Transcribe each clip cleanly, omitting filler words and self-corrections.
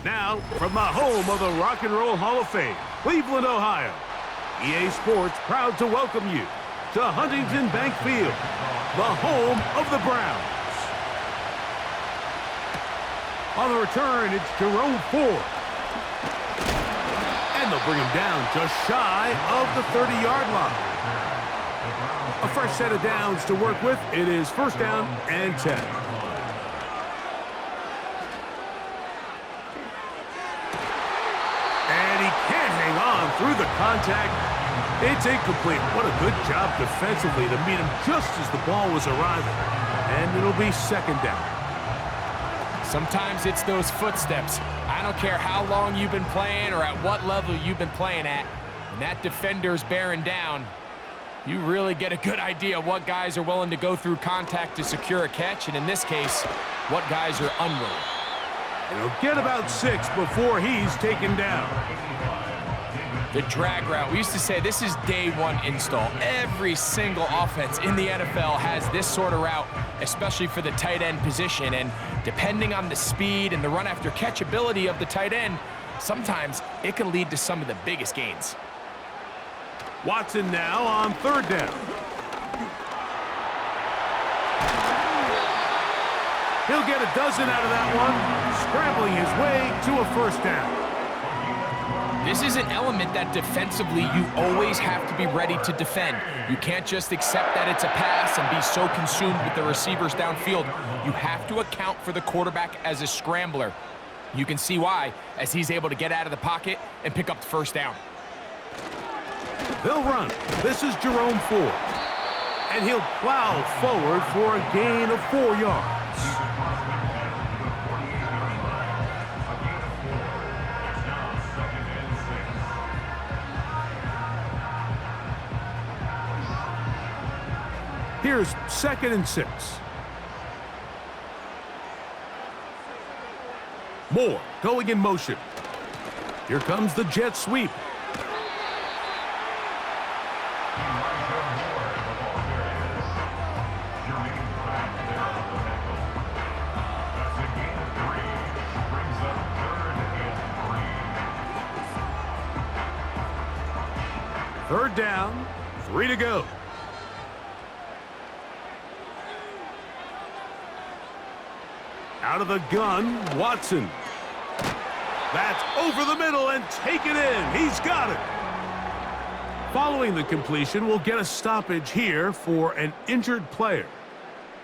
Now, from the home of the Rock and Roll Hall of Fame, Cleveland, Ohio, EA Sports proud to welcome you to Huntington Bank Field, the home of the Browns. On the return, it's Jerome Ford. And they'll bring him down just shy of the 30-yard line. A fresh set of downs to work with. It is first down and 10. And he can't hang on through the contact. It's incomplete. What a good job defensively to meet him just as the ball was arriving. And it'll be second down. Sometimes it's those footsteps. I don't care how long you've been playing or at what level you've been playing at. When that defender's bearing down, you really get a good idea what guys are willing to go through contact to secure a catch, and in this case, what guys are unwilling. And he'll get about 6 before he's taken down. The drag route. We used to say this is day one install. Every single offense in the NFL has this sort of route, especially for the tight end position. And depending on the speed and the run after catch ability of the tight end, sometimes it can lead to some of the biggest gains. Watson now on third down. He'll get a dozen out of that one, scrambling his way to a first down. This is an element that defensively you always have to be ready to defend. You can't just accept that it's a pass and be so consumed with the receivers downfield. You have to account for the quarterback as a scrambler. You can see why, as he's able to get out of the pocket and pick up the first down. They'll run. This is Jerome Ford. And he'll plow forward for a gain of 4 yards. Here's second and 6. Moore going in motion. Here comes the jet sweep. Third down, 3 to go. Out of the gun, Watson. That's over the middle and take it in. He's got it. Following the completion, we'll get a stoppage here for an injured player.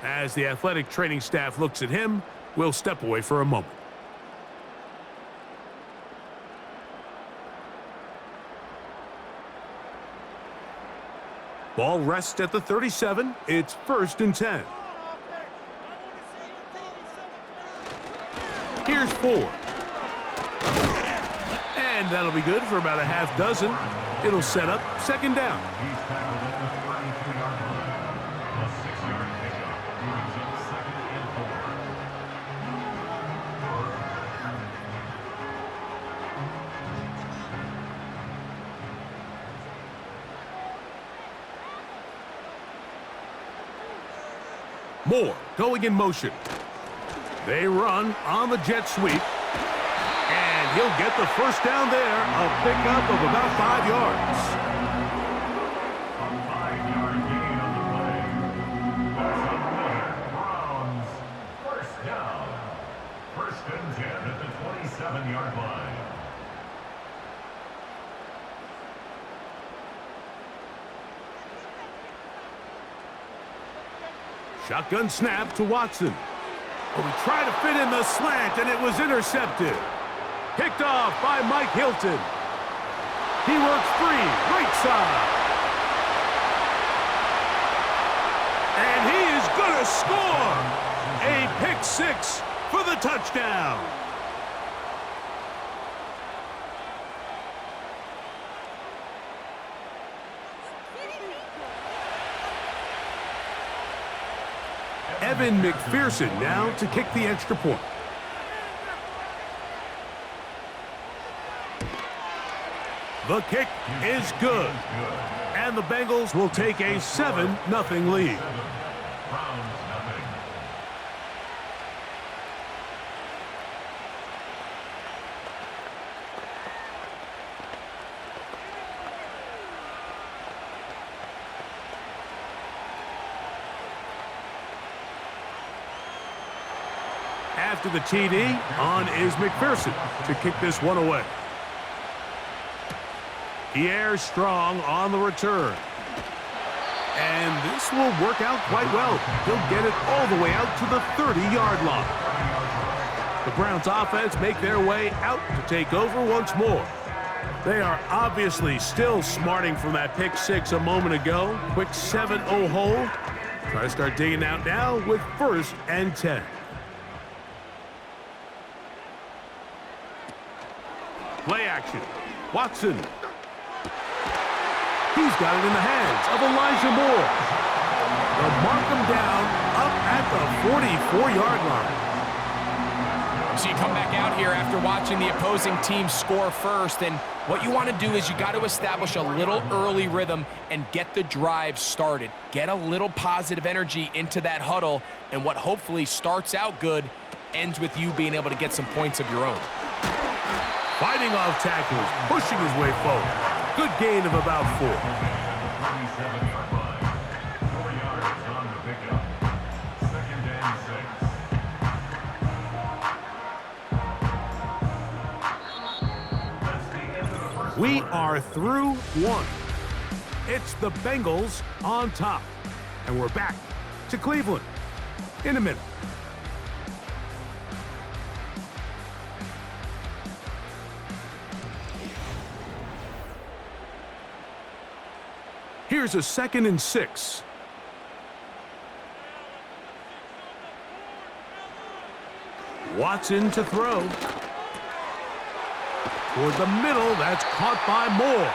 As the athletic training staff looks at him, we'll step away for a moment. Ball rests at the 37. It's first and 10. Here's Ford. And that'll be good for about a half dozen. It'll set up second down. Moore going in motion. They run on the jet sweep. And he'll get the first down there. A pickup of about 5 yards. A 5-yard gain on the play. Browns, first down. First and 10 at the 27-yard line. Shotgun snap to Watson. Oh, he tried to fit in the slant, and it was intercepted. Picked off by Mike Hilton. He works free, right side. And he is going to score. A pick 6 for the touchdown. Evan McPherson now to kick the extra point. The kick is good. And the Bengals will take a 7-0 lead. After the TD, on is McPherson to kick this one away. Pierre Strong on the return. And this will work out quite well. He'll get it all the way out to the 30-yard line. The Browns offense make their way out to take over once more. They are obviously still smarting from that pick six a moment ago. Quick 7-0 hold. Try to start digging out now with 1st and 10. Play action. Watson. He's got it in the hands of Elijah Moore. They'll mark him down up at the 44-yard line. So you come back out here after watching the opposing team score first, and what you want to do is you got to establish a little early rhythm and get the drive started. Get a little positive energy into that huddle, and what hopefully starts out good ends with you being able to get some points of your own. Fighting off tackles, pushing his way forward. Good gain of about 4. 37-yard line. 4 yards on the pickup. 2nd and 6. That's the end of the first We quarter. are through 1. It's the Bengals on top. And we're back to Cleveland in a minute. Here's a 2nd and 6. Watson to throw. Toward the middle, that's caught by Moore.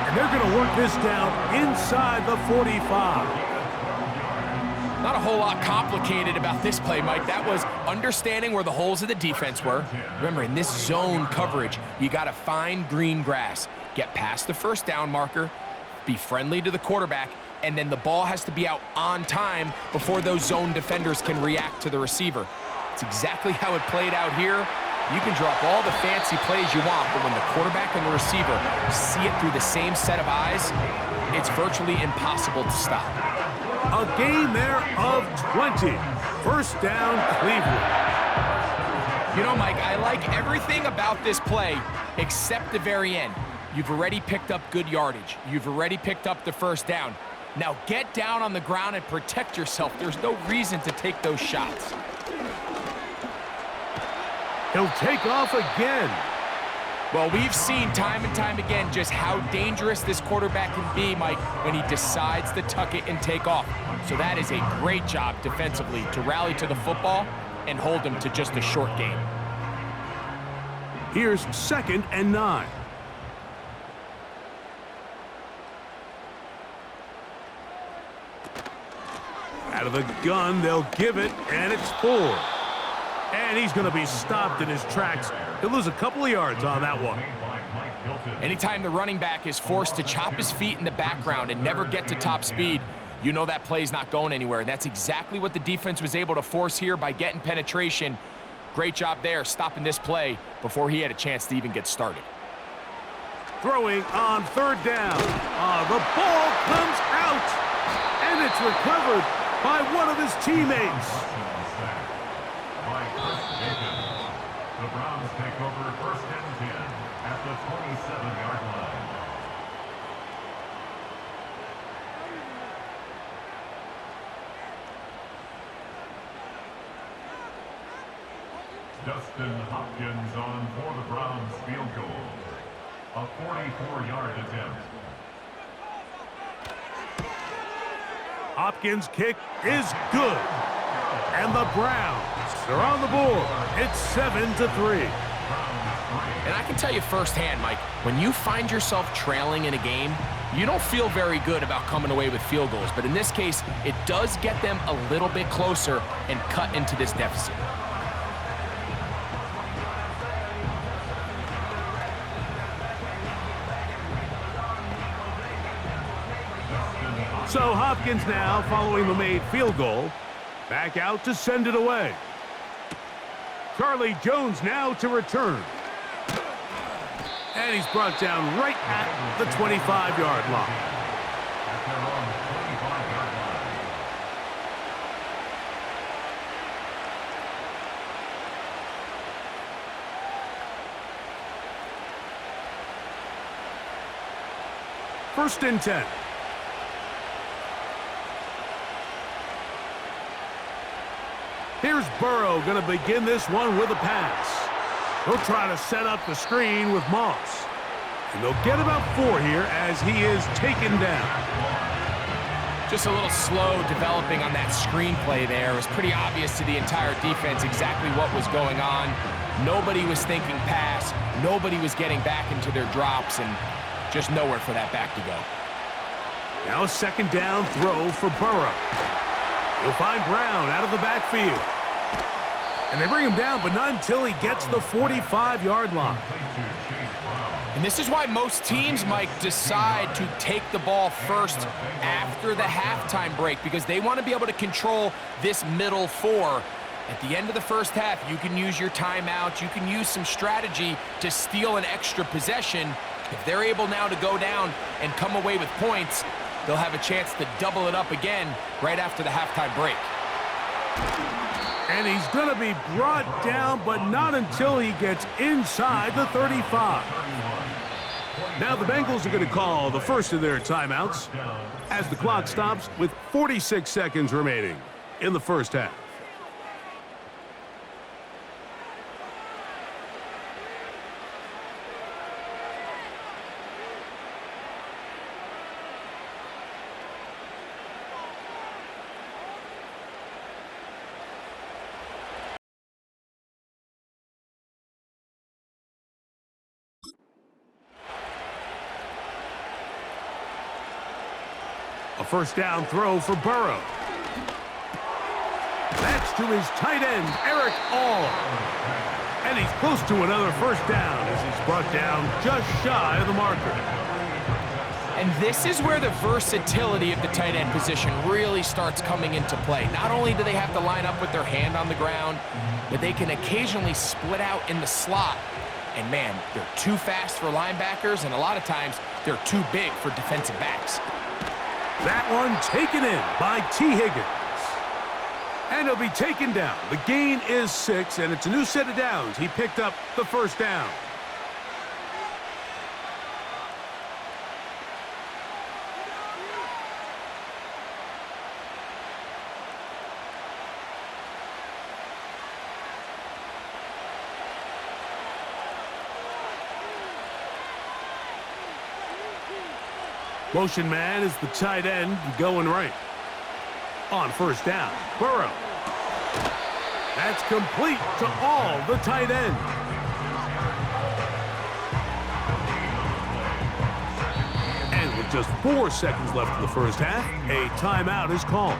And they're going to work this down inside the 45. Not a whole lot complicated about this play, Mike. That was understanding where the holes of the defense were. Remember, in this zone coverage, you got to find green grass. Get past the 1st down marker, be friendly to the quarterback, and then the ball has to be out on time before those zone defenders can react to the receiver. It's exactly how it played out here. You can drop all the fancy plays you want, but when the quarterback and the receiver see it through the same set of eyes, it's virtually impossible to stop. A gain there of 20. 1st down, Cleveland. You know, Mike, I like everything about this play except the very end. You've already picked up good yardage. You've already picked up the 1st down. Now get down on the ground and protect yourself. There's no reason to take those shots. He'll take off again. Well, we've seen time and time again just how dangerous this quarterback can be, Mike, when he decides to tuck it and take off. So that is a great job defensively to rally to the football and hold him to just a short gain. Here's 2nd and 9. Out of the gun, they'll give it, and it's 4. And he's going to be stopped in his tracks. He'll lose a couple of yards on that one. Anytime the running back is forced to chop his feet in the background and never get to top speed, you know that play's not going anywhere. That's exactly what the defense was able to force here by getting penetration. Great job there, stopping this play before he had a chance to even get started. Throwing on 3rd down. The ball comes out, and it's recovered by one of his teammates. The Browns take over 1st and 10 at the 27-yard line. Dustin Hopkins on for the Browns field goal. A 44-yard attempt. Hopkins' kick is good. And the Browns are on the board. It's 7-3. And I can tell you firsthand, Mike, when you find yourself trailing in a game, you don't feel very good about coming away with field goals. But in this case, it does get them a little bit closer and cut into this deficit. So Hopkins now, following the made field goal, back out to send it away. Charlie Jones now to return. And he's brought down right at the 25-yard line. At their own 25-yard First and 10. Here's Burrow going to begin this one with a pass. He'll try to set up the screen with Moss. And they'll get about 4 here as he is taken down. Just a little slow developing on that screenplay there. It was pretty obvious to the entire defense exactly what was going on. Nobody was thinking pass. Nobody was getting back into their drops, and just nowhere for that back to go. Now a second down throw for Burrow. He'll find Brown out of the backfield. And they bring him down, but not until he gets the 45-yard line. And this is why most teams, Mike, decide to take the ball first after the halftime break, because they want to be able to control this middle 4. At the end of the first half, you can use your timeout. You can use some strategy to steal an extra possession. If they're able now to go down and come away with points, they'll have a chance to double it up again right after the halftime break. And he's going to be brought down, but not until he gets inside the 35. Now the Bengals are going to call the first of their timeouts as the clock stops with 46 seconds remaining in the first half. A first down throw for Burrow. That's to his tight end, Eric All. And he's close to another first down as he's brought down just shy of the marker. And this is where the versatility of the tight end position really starts coming into play. Not only do they have to line up with their hand on the ground, but they can occasionally split out in the slot. And man, they're too fast for linebackers, and a lot of times they're too big for defensive backs. That one taken in by T. Higgins. And he'll be taken down. The gain is 6, and it's a new set of downs. He picked up the first down. Motion man is the tight end going right. On first down, Burrow. That's complete to All, the tight end. And with just 4 seconds left in the first half, a timeout is called.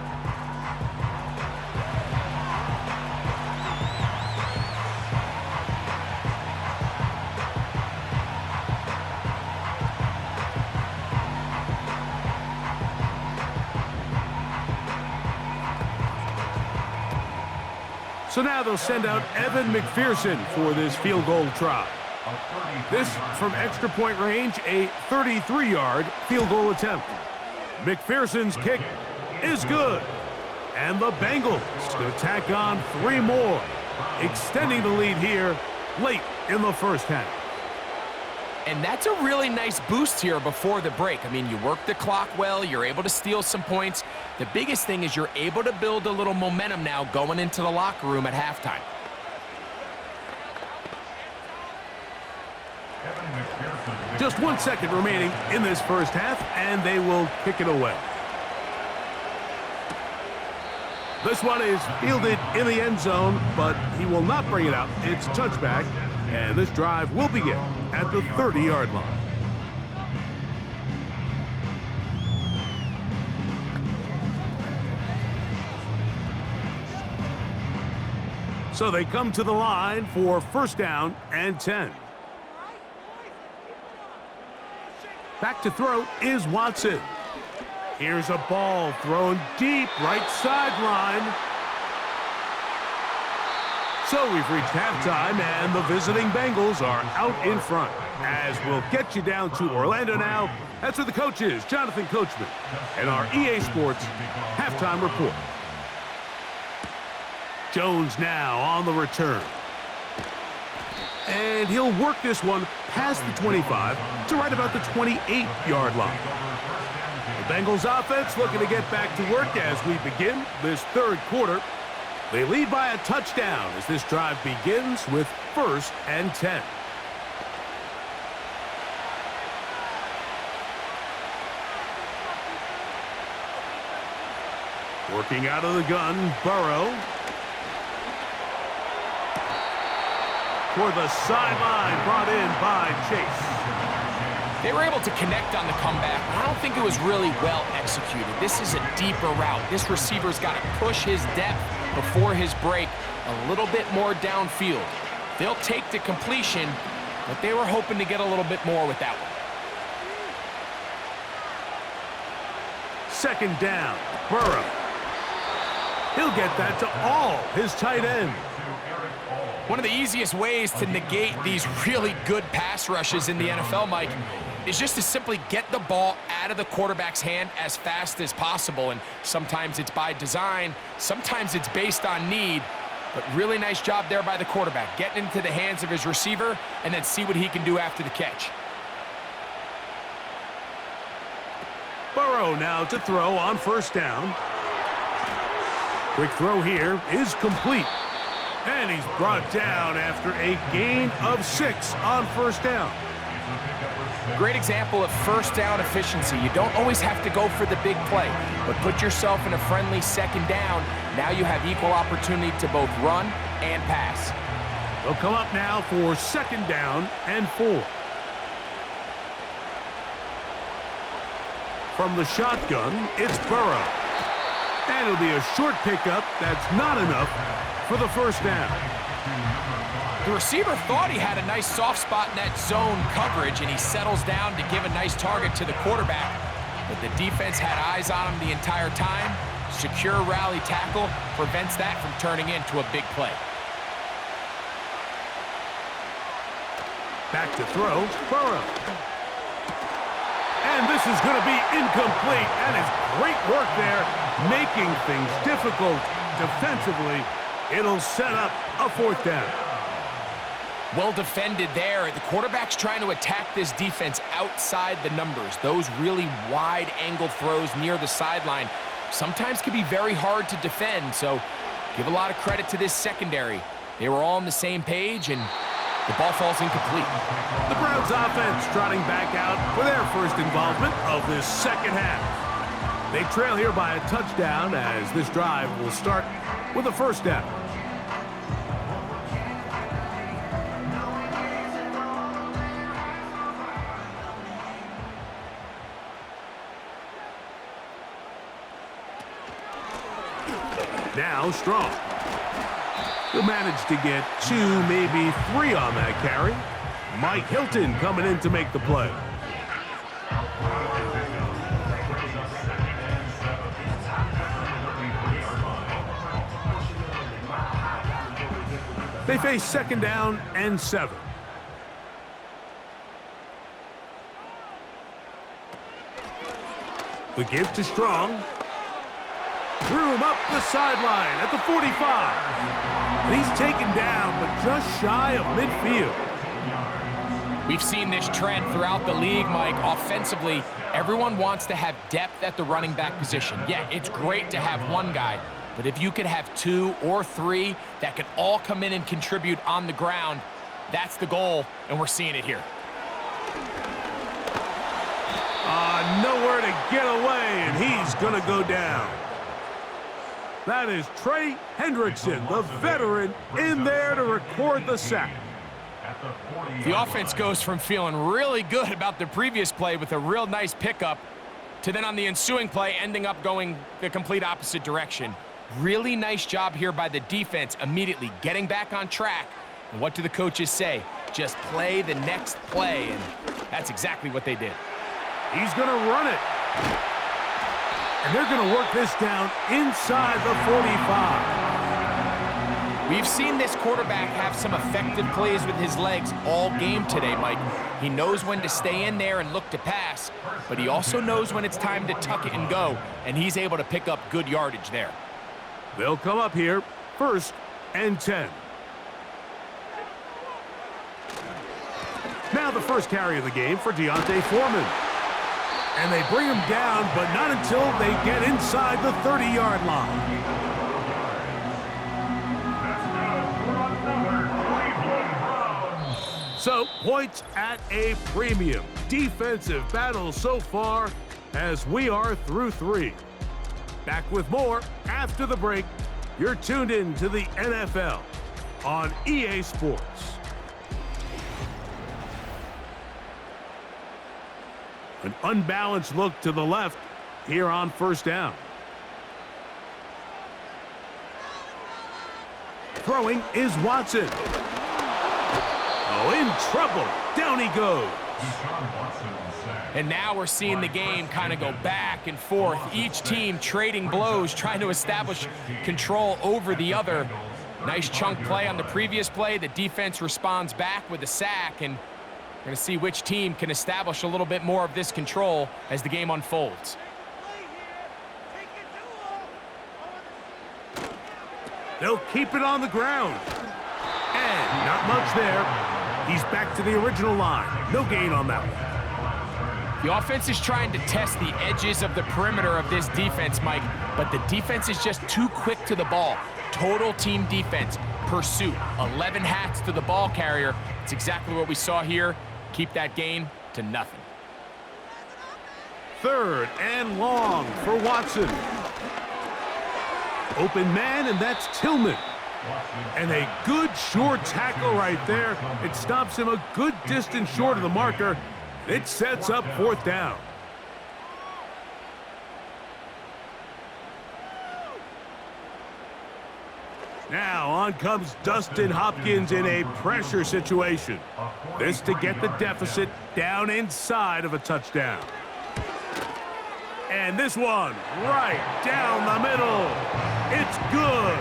So now they'll send out Evan McPherson for this field goal try. This from extra point range, a 33-yard field goal attempt. McPherson's kick is good. And the Bengals going to tack on 3 more, extending the lead here late in the first half. And that's a really nice boost here before the break. I mean, you work the clock well, you're able to steal some points. The biggest thing is you're able to build a little momentum now going into the locker room at halftime. Just 1 second remaining in this first half, and they will kick it away. This one is fielded in the end zone, but he will not bring it out. It's touchback, and this drive will begin at the 30-yard line. So they come to the line for first down and 10. Back to throw is Watson. Here's a ball thrown deep right sideline. So we've reached halftime, and the visiting Bengals are out in front. As we'll get you down to Orlando now, that's where the coach is, Jonathan Coachman, and our EA Sports halftime report. Jones now on the return. And he'll work this one past the 25 to right about the 28-yard line. The Bengals offense looking to get back to work as we begin this third quarter. They lead by a touchdown as this drive begins with 1st and 10. Working out of the gun, Burrow. For the sideline, brought in by Chase. They were able to connect on the comeback. I don't think it was really well executed. This is a deeper route. This receiver's got to push his depth before his break a little bit more downfield. They'll take the completion, but they were hoping to get a little bit more with that one. 2nd down, Burrow. He'll get that to all his tight ends. One of the easiest ways to negate these really good pass rushes in the NFL, Mike, is just to simply get the ball out of the quarterback's hand as fast as possible. And sometimes it's by design, sometimes it's based on need. But really nice job there by the quarterback, getting into the hands of his receiver and then see what he can do after the catch. Burrow now to throw on 1st down. Quick throw here is complete. And he's brought down after a gain of 6 on 1st down. Great example of 1st down efficiency. You don't always have to go for the big play, but put yourself in a friendly 2nd down. Now you have equal opportunity to both run and pass. They'll come up now for 2nd down and 4. From the shotgun, it's Burrow. And it'll be a short pickup that's not enough for the 1st down. The receiver thought he had a nice soft spot in that zone coverage, and he settles down to give a nice target to the quarterback. But the defense had eyes on him the entire time. Secure rally tackle prevents that from turning into a big play. Back to throw, Burrow. And this is going to be incomplete, and it's great work there, making things difficult defensively. It'll set up a 4th down. Well defended there. The quarterback's trying to attack this defense outside the numbers. Those really wide angle throws near the sideline sometimes can be very hard to defend, so give a lot of credit to this secondary. They were all on the same page, and the ball falls incomplete. The Browns offense trotting back out for their first involvement of this 2nd half. They trail here by a touchdown as this drive will start with a 1st down. Now Strong. He'll manage to get 2, maybe 3 on that carry. Mike Hilton coming in to make the play. They face 2nd down and 7. The give to Strong. Threw him up the sideline at the 45. And he's taken down, but just shy of midfield. We've seen this trend throughout the league, Mike. Offensively, everyone wants to have depth at the running back position. Yeah, it's great to have one guy, but if you could have 2 or 3 that could all come in and contribute on the ground, that's the goal, and we're seeing it here. Nowhere to get away, and he's going to go down. That is Trey Hendrickson, the veteran, in there to record the sack. The offense goes from feeling really good about the previous play with a real nice pickup to then on the ensuing play ending up going the complete opposite direction. Really nice job here by the defense, immediately getting back on track. And what do the coaches say? Just play the next play, and that's exactly what they did. He's going to run it. And they're going to work this down inside the 45. We've seen this quarterback have some effective plays with his legs all game today, Mike. He knows when to stay in there and look to pass, but he also knows when it's time to tuck it and go, and he's able to pick up good yardage there. They'll come up here, 1st and 10. Now the first carry of the game for Deontay Foreman. And they bring him down, but not until they get inside the 30-yard line. So, points at a premium. Defensive battle so far as we are through 3. Back with more after the break. You're tuned in to the NFL on EA Sports. An unbalanced look to the left here on first down. Throwing is Watson. Oh, in trouble. Down he goes. And now we're seeing the game kind of go back and forth. Each team trading blows, trying to establish control over the other. Nice chunk play on the previous play. The defense responds back with a sack, and we're going to see which team can establish a little bit more of this control as the game unfolds. They'll keep it on the ground. And not much there. He's back to the original line. No gain on that one. The offense is trying to test the edges of the perimeter of this defense, Mike, but the defense is just too quick to the ball. Total team defense, pursuit, 11 hats to the ball carrier. It's exactly what we saw here. Keep that gain to nothing. 3rd and long for Watson. Open man, and that's Tillman. And a good short tackle right there. It stops him a good distance short of the marker. It sets up 4th down. Now on comes Dustin Hopkins in a pressure situation. This to get the deficit down inside of a touchdown. And this one right down the middle. It's good.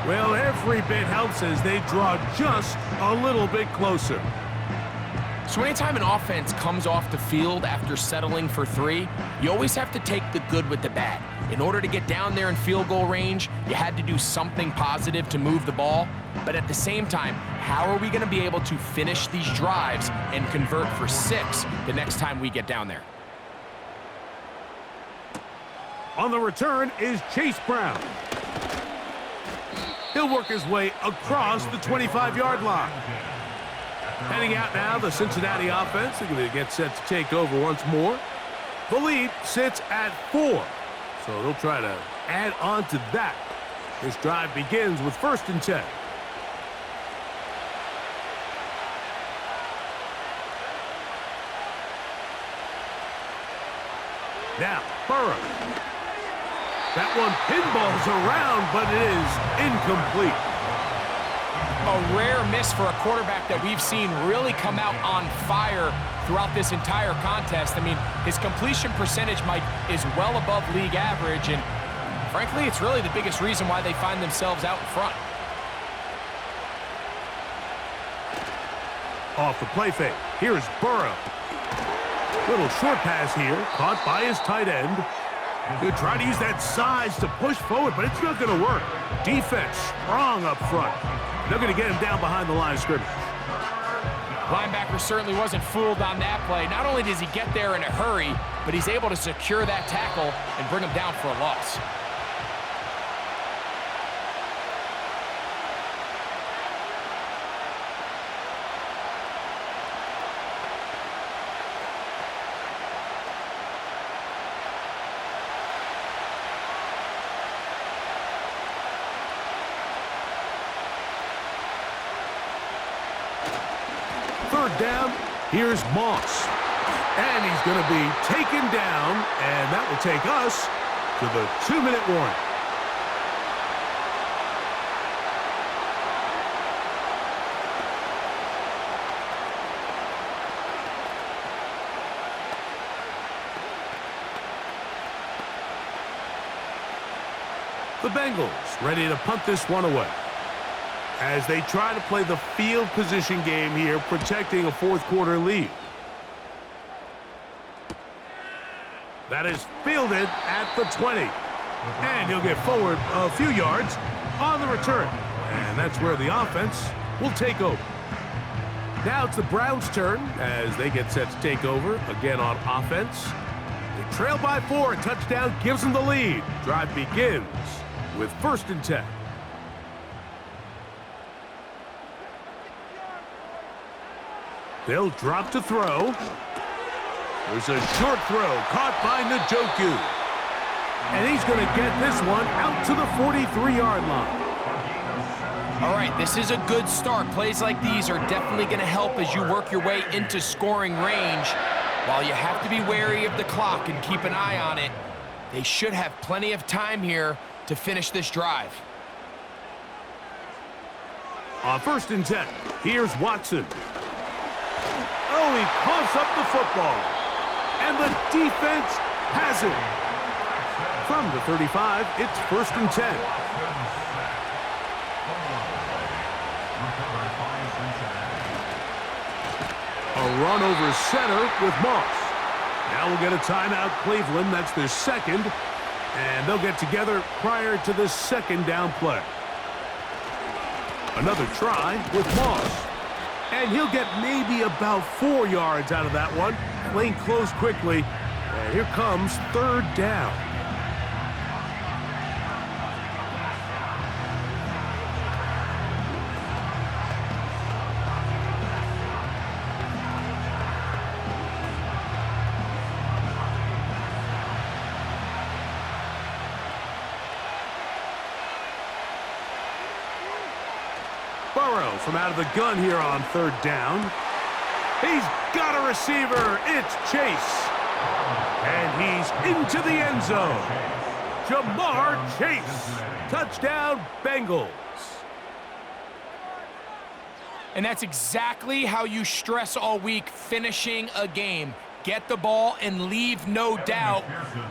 Well, every bit helps as they draw just a little bit closer. So anytime an offense comes off the field after settling for 3, you always have to take the good with the bad. In order to get down there in field goal range, you had to do something positive to move the ball. But at the same time, how are we going to be able to finish these drives and convert for 6 the next time we get down there? On the return is Chase Brown. He'll work his way across the 25-yard line. Heading out now, the Cincinnati offense. They're going to get set to take over once more. The lead sits at 4. So they'll try to add on to that. This drive begins with 1st and 10. Now, Burrow. That one pinballs around, but it is incomplete. A rare miss for a quarterback that we've seen really come out on fire throughout this entire contest. I mean, his completion percentage, Mike, is well above league average, and frankly, it's really the biggest reason why they find themselves out in front. Off the play fake. Here's Burrow. Little short pass here, caught by his tight end. He'll try to use that size to push forward, but it's not going to work. Defense strong up front. They're going to get him down behind the line of scrimmage. Linebacker certainly wasn't fooled on that play. Not only does he get there in a hurry, but he's able to secure that tackle and bring him down for a loss. Down, here's Moss. And he's going to be taken down, and that will take us to the 2-minute warning. The Bengals ready to punt this one away as they try to play the field position game here, protecting a 4th quarter lead. That is fielded at the 20. And he'll get forward a few yards on the return. And that's where the offense will take over. Now it's the Browns' turn as they get set to take over again on offense. They trail by 4. A touchdown gives them the lead. Drive begins with 1st and 10. They'll drop to throw. There's a short throw caught by Njoku. And he's going to get this one out to the 43-yard line. All right, this is a good start. Plays like these are definitely going to help as you work your way into scoring range. While you have to be wary of the clock and keep an eye on it, they should have plenty of time here to finish this drive. On 1st and 10, here's Watson. Oh, he coughs up the football. And the defense has it. From the 35, it's 1st and 10. A run over center with Moss. Now we'll get a timeout, Cleveland. That's their second. And they'll get together prior to the 2nd down play. Another try with Moss. And he'll get maybe about 4 yards out of that one. Lane closed quickly. And here comes 3rd down. Burrow from out of the gun here on 3rd down. He's got a receiver. It's Chase. And he's into the end zone. Jamar Chase. Touchdown, Bengals. And that's exactly how you stress all week, finishing a game. Get the ball and leave no doubt.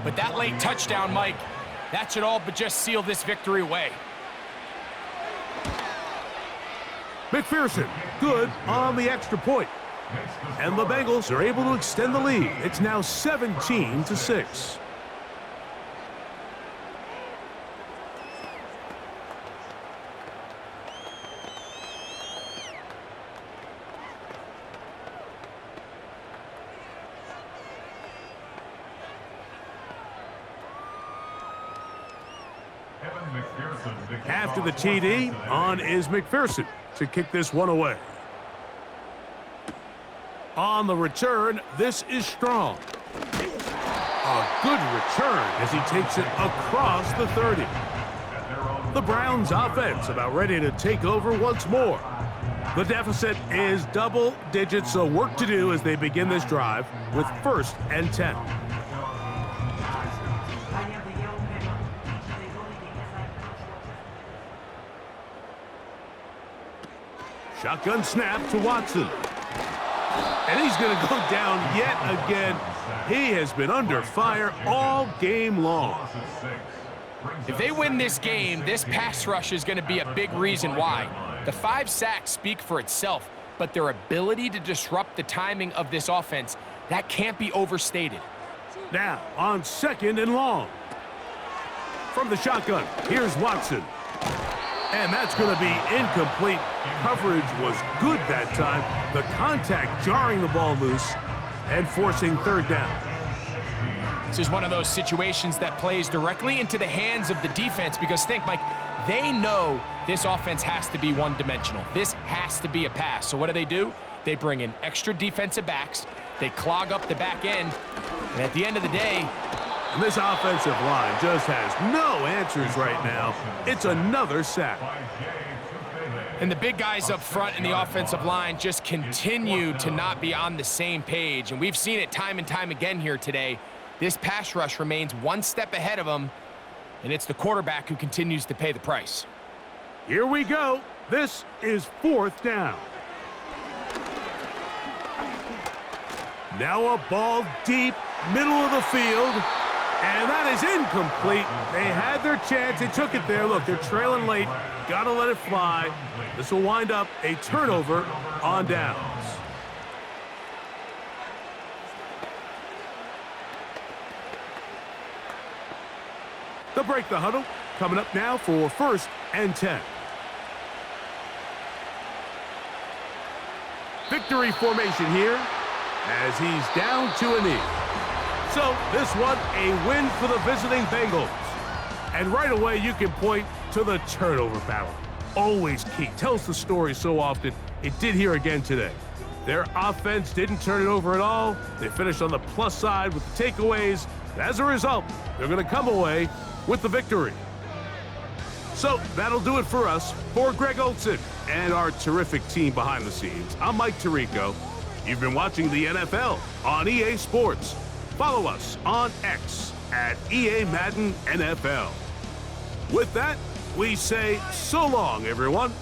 But that late touchdown, Mike, that should all but just seal this victory away. McPherson, good on the extra point. And the Bengals are able to extend the lead. It's now 17-6. After the TD, on is McPherson to kick this one away. On the return, this is Strong. A good return as he takes it across the 30. The Browns offense about ready to take over once more. The deficit is double digits, so work to do as they begin this drive with 1st and 10. Shotgun snap to Watson. And he's going to go down yet again. He has been under fire all game long. If they win this game, this pass rush is going to be a big reason why. The 5 sacks speak for itself, but their ability to disrupt the timing of this offense, that can't be overstated. Now, on 2nd and long. From the shotgun, here's Watson. And that's going to be incomplete. Coverage was good that time. The contact jarring the ball loose and forcing 3rd down. This is one of those situations that plays directly into the hands of the defense because think, Mike, they know this offense has to be one-dimensional. This has to be a pass. So what do? They bring in extra defensive backs. They clog up the back end. And at the end of the day, and this offensive line just has no answers right now. It's another sack. And the big guys up front in the offensive line just continue to not be on the same page. And we've seen it time and time again here today. This pass rush remains one step ahead of them, and it's the quarterback who continues to pay the price. Here we go. This is 4th down. Now a ball deep, middle of the field. And that is incomplete. They had their chance. They took it there. Look, they're trailing late. Got to let it fly. This will wind up a turnover on downs. They'll break the huddle. Coming up now for 1st and 10. victory formation here as he's down to a knee. So this one, a win for the visiting Bengals. And right away, you can point to the turnover battle. Always key. Tells the story so often. It did here again today. Their offense didn't turn it over at all. They finished on the plus side with the takeaways. As a result, they're going to come away with the victory. So that'll do it for us. For Greg Olson and our terrific team behind the scenes, I'm Mike Tirico. You've been watching the NFL on EA Sports. Follow us on X at EA Madden NFL. With that, we say so long, everyone.